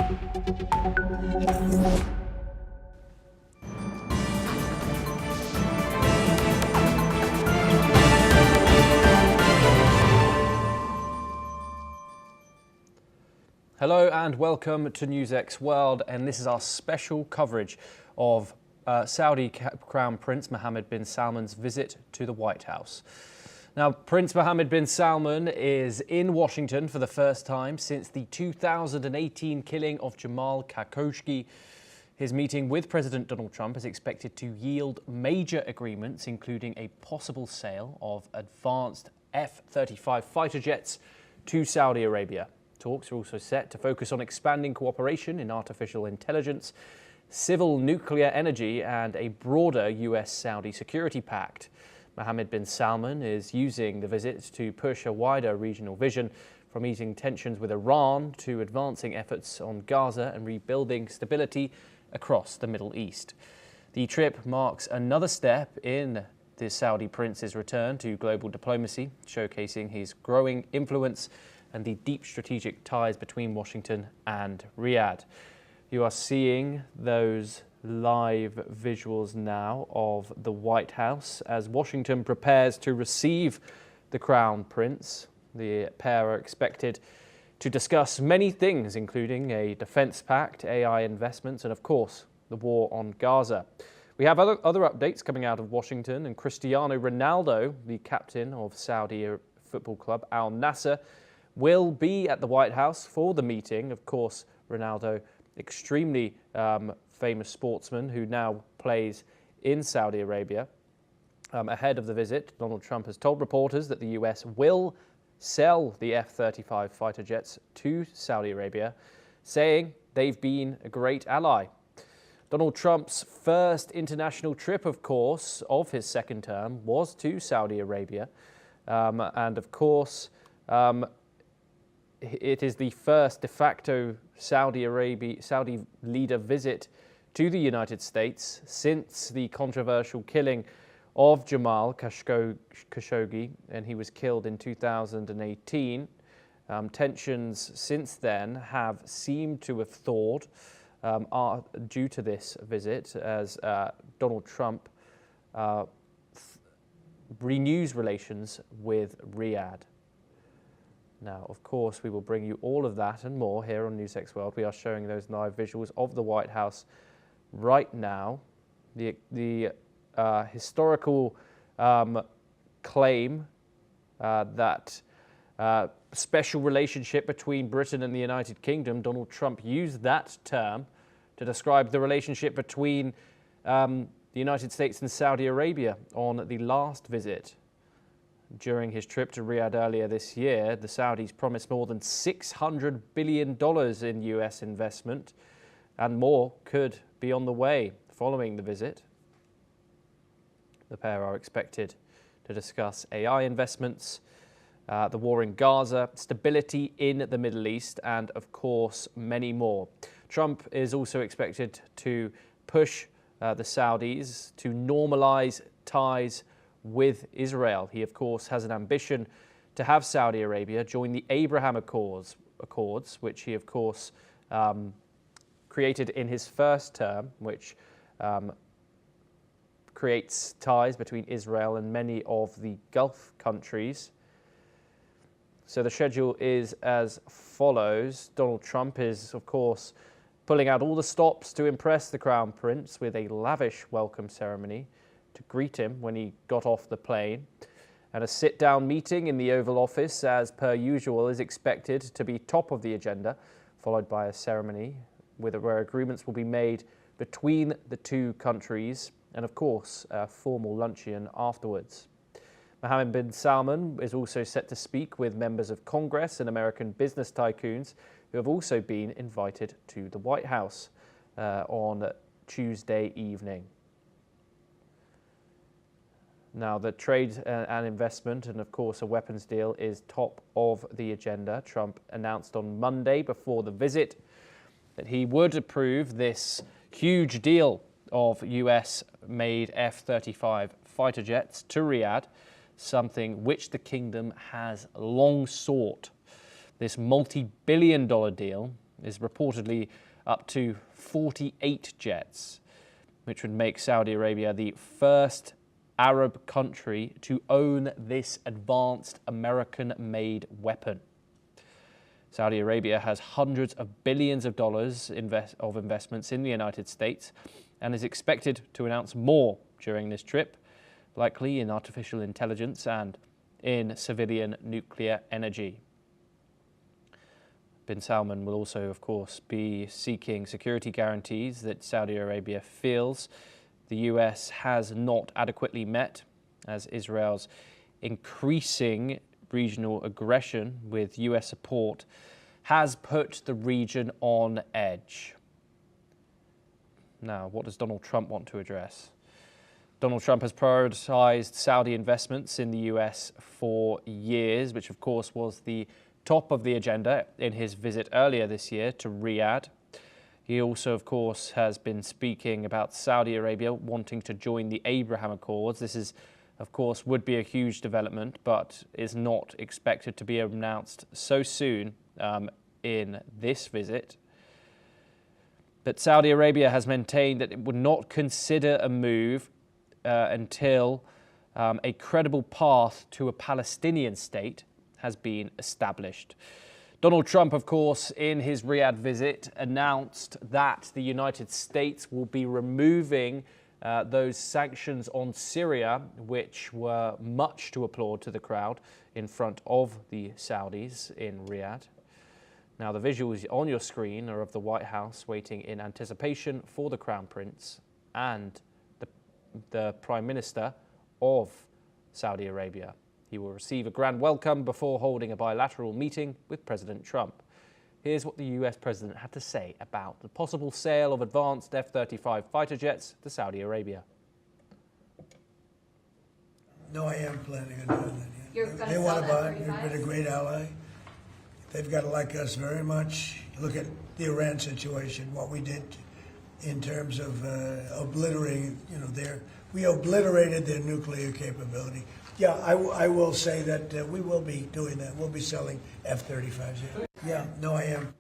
Hello and welcome to NewsX World, and this is our special coverage of Saudi Crown Prince Mohammed bin Salman's visit to the White House. Now, Prince Mohammed bin Salman is in Washington for the first time since the 2018 killing of Jamal Khashoggi. His meeting with President Donald Trump is expected to yield major agreements, including a possible sale of advanced F-35 fighter jets to Saudi Arabia. Talks are also set to focus on expanding cooperation in artificial intelligence, civil nuclear energy, and a broader US-Saudi security pact. Mohammed bin Salman is using the visit to push a wider regional vision, from easing tensions with Iran to advancing efforts on Gaza and rebuilding stability across the Middle East. The trip marks another step in the Saudi prince's return to global diplomacy, showcasing his growing influence and the deep strategic ties between Washington and Riyadh. You are seeing those live visuals now of the White House as Washington prepares to receive the Crown Prince. The pair are expected to discuss many things, including a defense pact, AI investments, and of course, the war on Gaza. We have other updates coming out of Washington, and Cristiano Ronaldo, the captain of Saudi football club Al Nassr, will be at the White House for the meeting. Of course, Ronaldo, extremely famous sportsman who now plays in Saudi Arabia. Ahead of the visit, Donald Trump has told reporters that the US will sell the F-35 fighter jets to Saudi Arabia, saying they've been a great ally. Donald Trump's first international trip, of course, of his second term was to Saudi Arabia. And of course, it is the first de facto Saudi leader visit to the United States since the controversial killing of Jamal Khashoggi, and he was killed in 2018. Tensions since then have seemed to have thawed due to this visit, as Donald Trump renews relations with Riyadh. Now, of course, we will bring you all of that and more here on NewsX World. We are showing those live visuals of the White House right now. The historical claim that special relationship between Britain and the United Kingdom, Donald Trump used that term to describe the relationship between the United States and Saudi Arabia on the last visit. During his trip to Riyadh earlier this year, the Saudis promised more than $600 billion in US investment, and more could be on the way following the visit. The pair are expected to discuss AI investments, the war in Gaza, stability in the Middle East, and of course, many more. Trump is also expected to push the Saudis to normalize ties with Israel. He, of course, has an ambition to have Saudi Arabia join the Abraham Accords, which he, of course, created in his first term, which creates ties between Israel and many of the Gulf countries. So the schedule is as follows. Donald Trump is, of course, pulling out all the stops to impress the Crown Prince with a lavish welcome ceremony to greet him when he got off the plane, and a sit-down meeting in the Oval Office, as per usual, is expected to be top of the agenda, followed by a ceremony where agreements will be made between the two countries, and of course, a formal luncheon afterwards. Mohammed bin Salman is also set to speak with members of Congress and American business tycoons who have also been invited to the White House on Tuesday evening. Now, the trade and investment and, of course, a weapons deal is top of the agenda. Trump announced on Monday before the visit that he would approve this huge deal of US-made F-35 fighter jets to Riyadh, something which the kingdom has long sought. This multi-billion-dollar deal is reportedly up to 48 jets, which would make Saudi Arabia the first Arab country to own this advanced American-made weapon. Saudi Arabia has hundreds of billions of dollars of investments in the United States and is expected to announce more during this trip, likely in artificial intelligence and in civilian nuclear energy. Bin Salman will also, of course, be seeking security guarantees that Saudi Arabia feels the US has not adequately met, as Israel's increasing regional aggression with US support has put the region on edge. Now, what does Donald Trump want to address? Donald Trump has prioritized Saudi investments in the US for years, which of course was the top of the agenda in his visit earlier this year to Riyadh. He also, of course, has been speaking about Saudi Arabia wanting to join the Abraham Accords. This is, of course, would be a huge development, but is not expected to be announced so soon in this visit. But Saudi Arabia has maintained that it would not consider a move until a credible path to a Palestinian state has been established. Donald Trump, of course, in his Riyadh visit, announced that the United States will be removing those sanctions on Syria, which were much to applaud to the crowd in front of the Saudis in Riyadh. Now, the visuals on your screen are of the White House waiting in anticipation for the Crown Prince and the Prime Minister of Saudi Arabia. He will receive a grand welcome before holding a bilateral meeting with President Trump. Here's what the US President had to say about the possible sale of advanced F-35 fighter jets to Saudi Arabia. No, I am planning on doing that. They want to buy it. They've been a great ally. They've got to like us very much. Look at the Iran situation, what we did in terms of obliterating, we obliterated their nuclear capability. Yeah, I will say that we will be doing that. We'll be selling F-35s. Yeah, no, I am.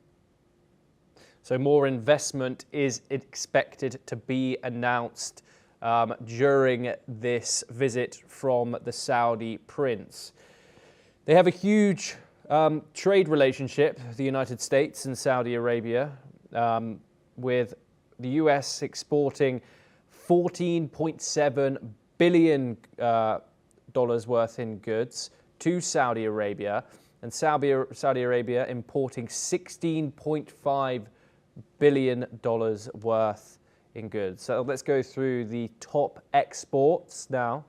So more investment is expected to be announced during this visit from the Saudi prince. They have a huge trade relationship, the United States and Saudi Arabia, with the US exporting $14.7 billion worth in goods to Saudi Arabia, and Saudi Arabia importing $16.5 billion worth in goods. So let's go through the top exports now.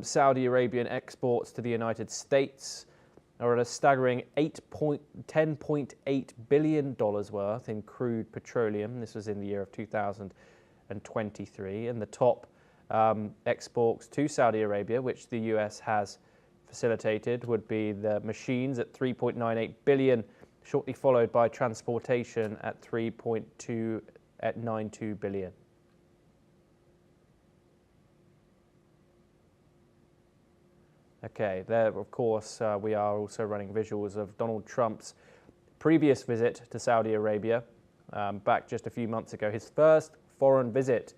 Saudi Arabian exports to the United States are at a staggering $10.8 billion worth in crude petroleum. This was in the year of 2023. And the top exports to Saudi Arabia, which the US has facilitated, would be the machines at $3.98 billion, shortly followed by transportation at $3.92 billion. Okay, there, of course, we are also running visuals of Donald Trump's previous visit to Saudi Arabia back just a few months ago, his first foreign visit,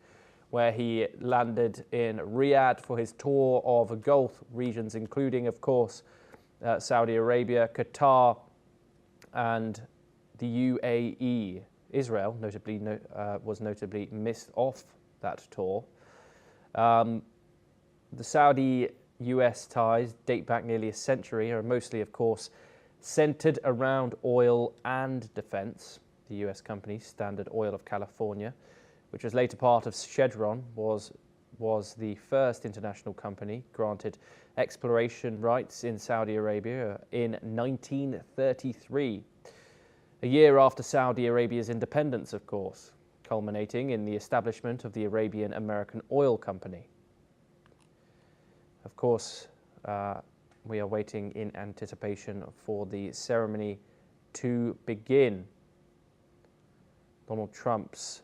where he landed in Riyadh for his tour of Gulf regions, including, of course, Saudi Arabia, Qatar, and the UAE. Israel, notably, was notably missed off that tour. The Saudi-US ties date back nearly a century, are mostly, of course, centered around oil and defense. The US company Standard Oil of California, which was later part of Chevron, was the first international company granted exploration rights in Saudi Arabia in 1933, a year after Saudi Arabia's independence, of course, culminating in the establishment of the Arabian American Oil Company. Of course, we are waiting in anticipation for the ceremony to begin. Donald Trump's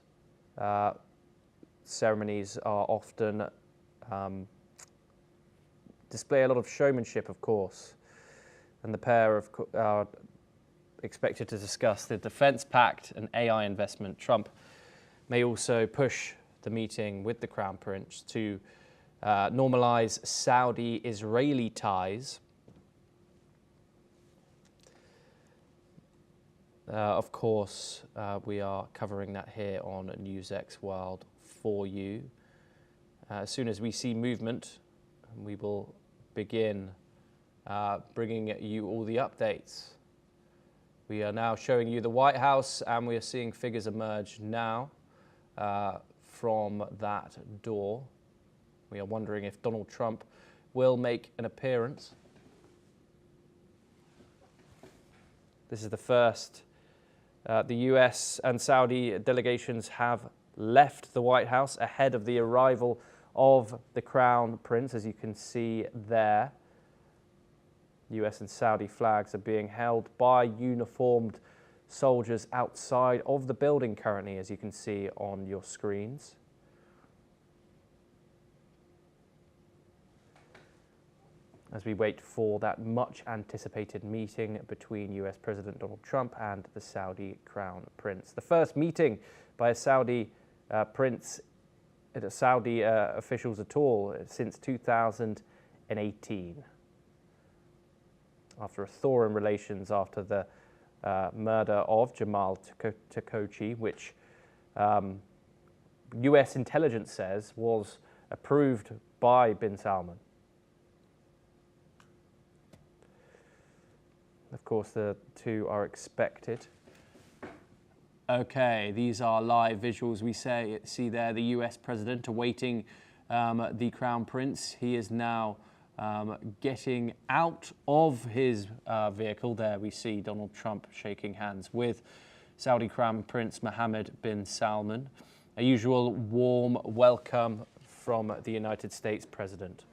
ceremonies are often display a lot of showmanship, of course, and the pair of expected to discuss the defense pact and AI investment. Trump may also push the meeting with the Crown Prince to normalize Saudi-Israeli ties. Of course, we are covering that here on NewsX World for you. As soon as we see movement, we will begin bringing you all the updates. We are now showing you the White House, and we are seeing figures emerge now from that door. We are wondering if Donald Trump will make an appearance. This is the first. The US and Saudi delegations have left the White House ahead of the arrival of the Crown Prince, as you can see there. US and Saudi flags are being held by uniformed soldiers outside of the building currently, as you can see on your screens. As we wait for that much anticipated meeting between US President Donald Trump and the Saudi Crown Prince. The first meeting by a Saudi prince, Saudi officials at all since 2018. After a thaw in relations after the murder of Jamal Khashoggi, which US intelligence says was approved by bin Salman. Of course, the two are expected. Okay, these are live visuals. We see there the US president awaiting the Crown Prince. He is now getting out of his vehicle. There we see Donald Trump shaking hands with Saudi Crown Prince Mohammed bin Salman. A usual warm welcome from the United States President.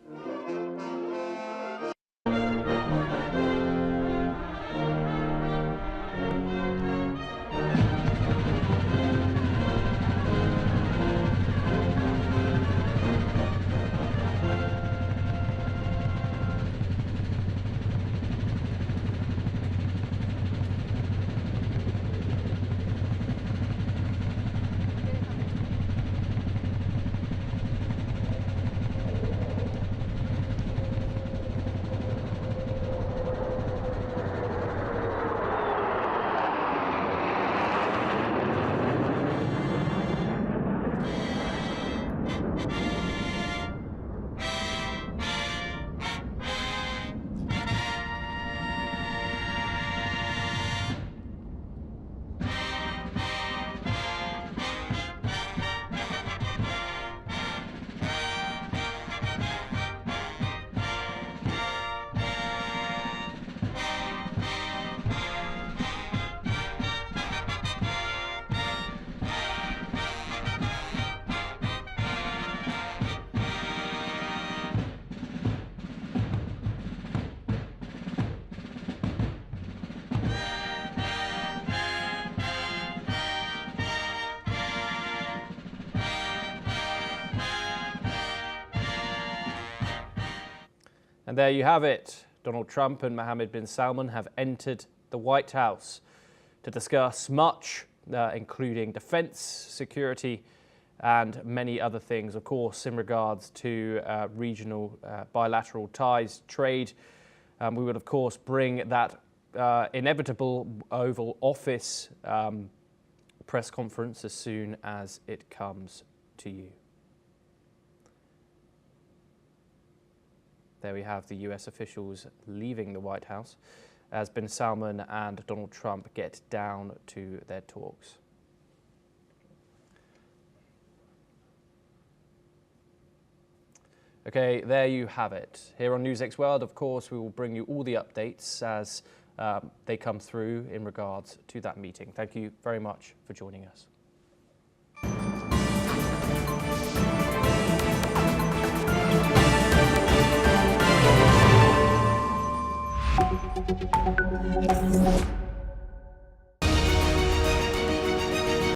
And there you have it. Donald Trump and Mohammed bin Salman have entered the White House to discuss much, including defense, security, and many other things, of course, in regards to regional bilateral ties, trade. We will, of course, bring that inevitable Oval Office press conference as soon as it comes to you. There we have the US officials leaving the White House as bin Salman and Donald Trump get down to their talks. Okay, there you have it. Here on NewsX World, of course, we will bring you all the updates as they come through in regards to that meeting. Thank you very much for joining us.